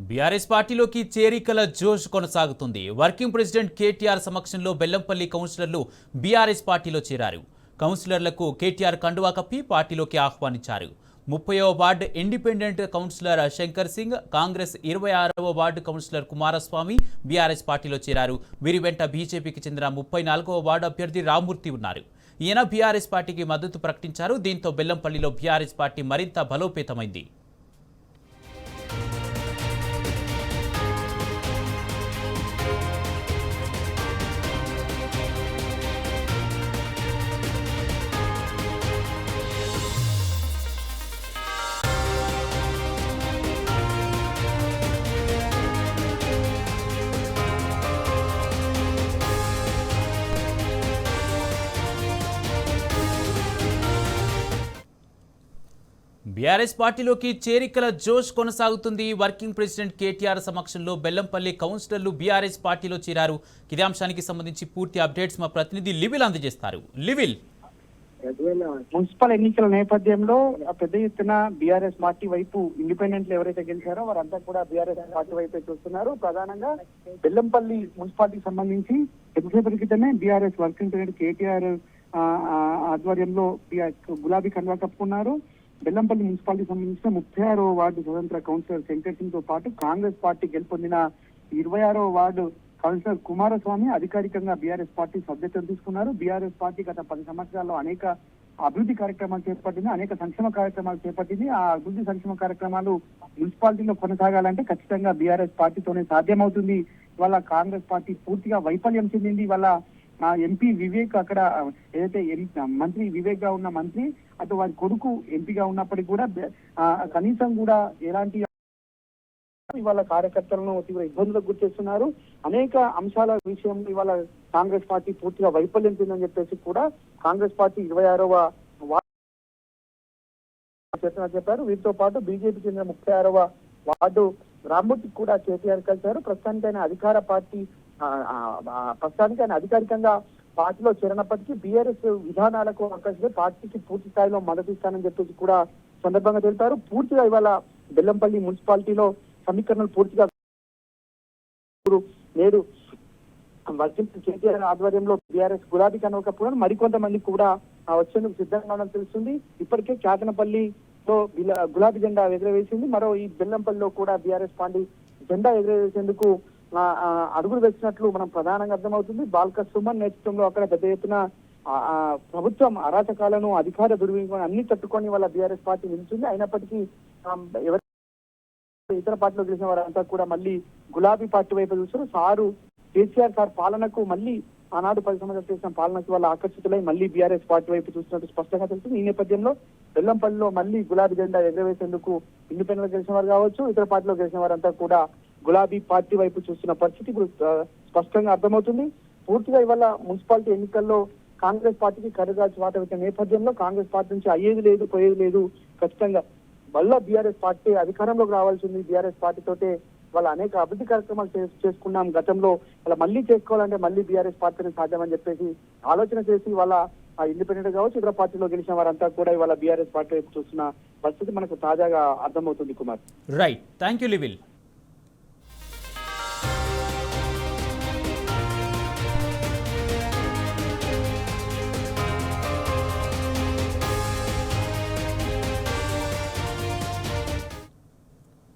BRS పార్టీలోకి చేరికల జోష్ కొనసాగుతుంది. వర్కింగ్ ప్రెసిడెంట్ కేటీఆర్ సమక్షంలో బెల్లంపల్లి కౌన్సిలర్లు బీఆర్ఎస్ పార్టీలో చేరారు. కౌన్సిలర్లకు కేటీఆర్ కండువా కప్పి పార్టీలోకి ఆహ్వానించారు. 30వ ward independent councillor Shankar Singh, Congress 26వ వార్డు కౌన్సిలర్ కుమారస్వామి బీఆర్ఎస్ పార్టీలో చేరారు. వీరి వెంట బీజేపీకి చెందిన 34వ వార్డు అభ్యర్థి రామ్మూర్తి ఉన్నారు. ఈయన బీఆర్ఎస్ పార్టీకి మద్దతు ప్రకటించారు. దీంతో బెల్లంపల్లిలో బీఆర్ఎస్ పార్టీ మరింత బలోపేతమైంది. బీఆర్ఎస్ పార్టీలోకి చేరికల జోష్ కొనసాగుతుంది. వర్కింగ్ ప్రెసిడెంట్ కేటీఆర్ సమక్షంలో బెల్లంపల్లి కౌన్సిలర్లు బీఆర్ఎస్ పార్టీలో చేరారు. ఇదే అంశానికి సంబంధించి పూర్తి అప్డేట్స్ మా ప్రతినిధి లివిల్ అందజేస్తారు. లివిల్, మున్సిపల్ ఎన్నికల నేపథ్యంలో పెద్ద ఎత్తున బీఆర్ఎస్ పార్టీ వైపు ఇండిపెండెంట్లు ఎవరైతే గెలిచారో వారంతా కూడా బీఆర్ఎస్ పార్టీ వైపే చూస్తున్నారు. ప్రధానంగా బెల్లంపల్లి మున్సిపాలిటీకి సంబంధించి ఎంతసేపటి క్రితమే బీఆర్ఎస్ వర్కింగ్ ప్రెసిడెంట్ కేటీఆర్ ఆధ్వర్యంలో గులాబీ కండువా కప్పుకున్నారు. బెల్లంపల్లి మున్సిపాలిటీకి సంబంధించిన 36వ వార్డు స్వతంత్ర కౌన్సిలర్ శంకర్ సింగ్ తో పాటు కాంగ్రెస్ పార్టీ గెలుపొందిన 26వ వార్డు కౌన్సిలర్ కుమారస్వామి అధికారికంగా బీఆర్ఎస్ పార్టీ సభ్యత్వం తీసుకున్నారు. బీఆర్ఎస్ పార్టీ గత 10 సంవత్సరాల్లో అనేక అభివృద్ధి కార్యక్రమాలు చేపట్టింది, అనేక సంక్షేమ కార్యక్రమాలు చేపట్టింది. ఆ అభివృద్ధి సంక్షేమ కార్యక్రమాలు మున్సిపాలిటీలో కొనసాగాలంటే ఖచ్చితంగా బీఆర్ఎస్ పార్టీతోనే సాధ్యమవుతుంది. ఇవాళ కాంగ్రెస్ పార్టీ పూర్తిగా వైఫల్యం చెందింది. ఇవాళ ఎంపీ వివేక్ అక్కడ ఏదైతే మంత్రి వివేక్ గా ఉన్న మంత్రి అటు వారి కొడుకు ఎంపీగా ఉన్నప్పటికీ కూడా కనీసం కూడా ఎలాంటి ఇవాళ కార్యకర్తలను తీవ్ర ఇబ్బందులకు గుర్తిస్తున్నారు. అనేక అంశాల విషయంలో ఇవాళ కాంగ్రెస్ పార్టీ పూర్తిగా వైఫల్యం చెందని చెప్పేసి కూడా కాంగ్రెస్ పార్టీ 26వ చెప్పారు. వీటితో పాటు బీజేపీ చెందిన 36వ వార్డు రామ్మూర్తి కూడా కేటీఆర్ కలిశారు. ప్రస్తుతానికి ఆయన అధికారికంగా పార్టీలో చేరినప్పటికీ బీఆర్ఎస్ విధానాలకు ఆకర్షించి పార్టీకి పూర్తి స్థాయిలో మద్దతు ఇస్తానని చెప్పేసి కూడా సందర్భంగా తెలిపారు. పూర్తిగా ఇవాళ బెల్లంపల్లి మున్సిపాలిటీలో సమీకరణలు పూర్తిగా నేడు వర్కింగ్ కేటీఆర్ ఆధ్వర్యంలో బీఆర్ఎస్ గులాబీ కండువా కప్పుకున్నారు. మరికొంతమంది కూడా వచ్చేందుకు సిద్ధంగా ఉన్నట్టు తెలుస్తుంది. ఇప్పటికే కేతనపల్లిలో గులాబీ జెండా ఎగురవేసింది. మరో ఈ బెల్లంపల్లిలో కూడా బీఆర్ఎస్ పార్టీ జెండా ఎగురవేసేందుకు అడుగులు వేసినట్లు మనం ప్రధానంగా అర్థమవుతుంది. బాల్క సుమన్ నేతృత్వంలో అక్కడ పెద్ద ఎత్తున ప్రభుత్వం అరాచకాలను, అధికార దుర్వినియోగం అన్ని తట్టుకొని వాళ్ళ బీఆర్ఎస్ పార్టీ నిలిచింది. అయినప్పటికీ ఇతర పార్టీలో గెలిచిన వారంతా కూడా మళ్ళీ గులాబీ పార్టీ వైపు చూస్తారు. కేసీఆర్ సార్ పాలనకు మళ్ళీ ఆనాడు 10 సంవత్సరాలు చేసిన పాలనకు వాళ్ళ ఆకర్షితులై మళ్ళీ బీఆర్ఎస్ పార్టీ వైపు చూస్తున్నట్టు స్పష్టంగా తెలుస్తుంది. ఈ నేపథ్యంలో బెల్లంపల్లిలో మళ్ళీ గులాబీ జెండా ఎగరవేసేందుకు ఇండిపెండెంట్ గెలిచిన వారు కావచ్చు, ఇతర పార్టీలో గెలిచిన వారంతా కూడా గులాబీ పార్టీ వైపు చూస్తున్న పరిస్థితి ఇప్పుడు స్పష్టంగా అర్థమవుతుంది. పూర్తిగా ఇవాళ మున్సిపాలిటీ ఎన్నికల్లో కాంగ్రెస్ పార్టీకి కరుగాల్సి వాట వచ్చిన నేపథ్యంలో కాంగ్రెస్ పార్టీ నుంచి అయ్యేది లేదు, పోయేది లేదు. ఖచ్చితంగా మళ్ళా బీఆర్ఎస్ పార్టీ అధికారంలోకి రావాల్సింది. బీఆర్ఎస్ పార్టీతోటే వాళ్ళ అనేక అభివృద్ధి కార్యక్రమాలు చేసుకున్నాం గతంలో, అలా మళ్ళీ చేసుకోవాలంటే మళ్ళీ బీఆర్ఎస్ పార్టీని సాధ్యమని చెప్పేసి ఆలోచన చేసి వాళ్ళ ఇండిపెండెంట్ కావచ్చు, ఇతర పార్టీలో గెలిచిన వారంతా కూడా ఇవాళ బీఆర్ఎస్ పార్టీ వైపు చూస్తున్న పరిస్థితి మనకు తాజాగా అర్థమవుతుంది. Kumar, right, thank you లివిల్.